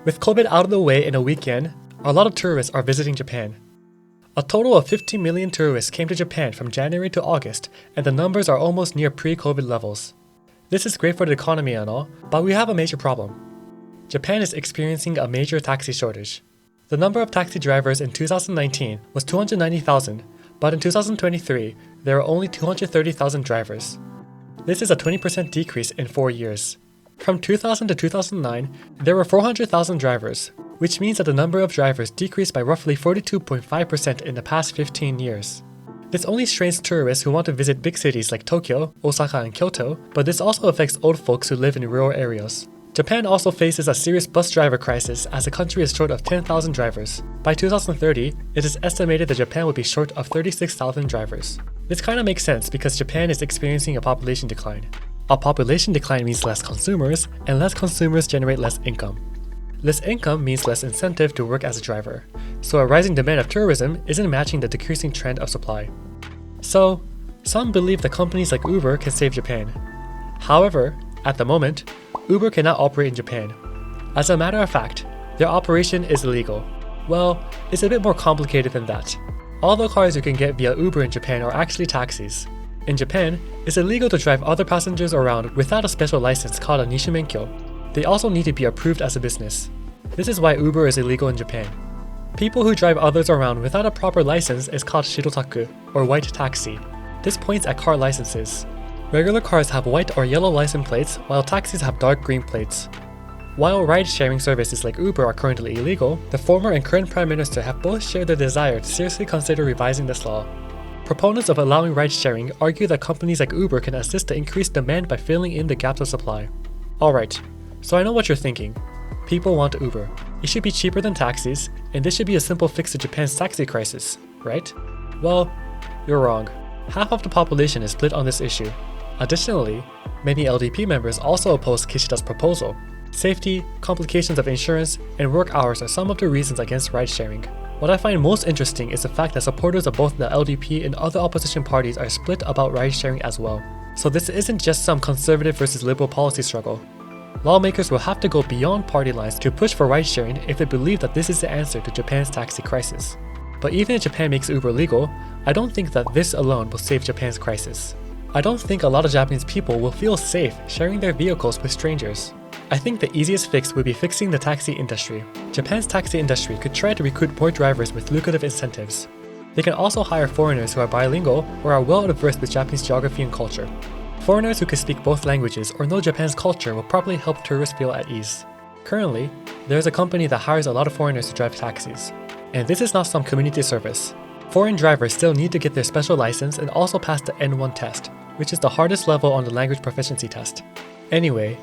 With COVID out of the way in a weekend, a lot of tourists are visiting Japan. A total of 15 million tourists came to Japan from January to August, and the numbers are almost near pre-COVID levels. This is great for the economy and all, but we have a major problem. Japan is experiencing a major taxi shortage. The number of taxi drivers in 2019 was 290,000, but in 2023, there are only 230,000 drivers. This is a 20% decrease in 4 years. From 2000 to 2009, there were 400,000 drivers, which means that the number of drivers decreased by roughly 42.5% in the past 15 years. This only strains tourists who want to visit big cities like Tokyo, Osaka, and Kyoto, but this also affects old folks who live in rural areas. Japan also faces a serious bus driver crisis as the country is short of 10,000 drivers. By 2030, it is estimated that Japan would be short of 36,000 drivers. This kind of makes sense because Japan is experiencing a population decline. A population decline means less consumers, and less consumers generate less income. Less income means less incentive to work as a driver, so a rising demand of tourism isn't matching the decreasing trend of supply. So, some believe that companies like Uber can save Japan. However, at the moment, Uber cannot operate in Japan. As a matter of fact, their operation is illegal. Well, it's a bit more complicated than that. All the cars you can get via Uber in Japan are actually taxis. In Japan, it's illegal to drive other passengers around without a special license called a nishimenkyo. They also need to be approved as a business. This is why Uber is illegal in Japan. People who drive others around without a proper license is called shirotaku, or white taxi. This points at car licenses. Regular cars have white or yellow license plates, while taxis have dark green plates. While ride-sharing services like Uber are currently illegal, the former and current Prime Minister have both shared their desire to seriously consider revising this law. Proponents of allowing ride-sharing argue that companies like Uber can assist the increased demand by filling in the gaps of supply. Alright, so I know what you're thinking. People want Uber. It should be cheaper than taxis, and this should be a simple fix to Japan's taxi crisis, right? Well, you're wrong. Half of the population is split on this issue. Additionally, many LDP members also oppose Kishida's proposal. Safety, complications of insurance, and work hours are some of the reasons against ride-sharing. What I find most interesting is the fact that supporters of both the LDP and other opposition parties are split about ride-sharing as well. So this isn't just some conservative versus liberal policy struggle. Lawmakers will have to go beyond party lines to push for ride-sharing if they believe that this is the answer to Japan's taxi crisis. But even if Japan makes Uber legal, I don't think that this alone will save Japan's crisis. I don't think a lot of Japanese people will feel safe sharing their vehicles with strangers. I think the easiest fix would be fixing the taxi industry. Japan's taxi industry could try to recruit more drivers with lucrative incentives. They can also hire foreigners who are bilingual or are well versed with Japanese geography and culture. Foreigners who can speak both languages or know Japan's culture will probably help tourists feel at ease. Currently, there is a company that hires a lot of foreigners to drive taxis. And this is not some community service. Foreign drivers still need to get their special license and also pass the N1 test, which is the hardest level on the language proficiency test. Anyway,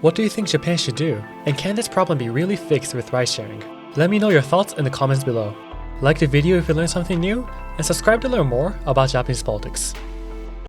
what do you think Japan should do? And can this problem be really fixed with ride-sharing? Let me know your thoughts in the comments below. Like the video if you learned something new, and subscribe to learn more about Japanese politics.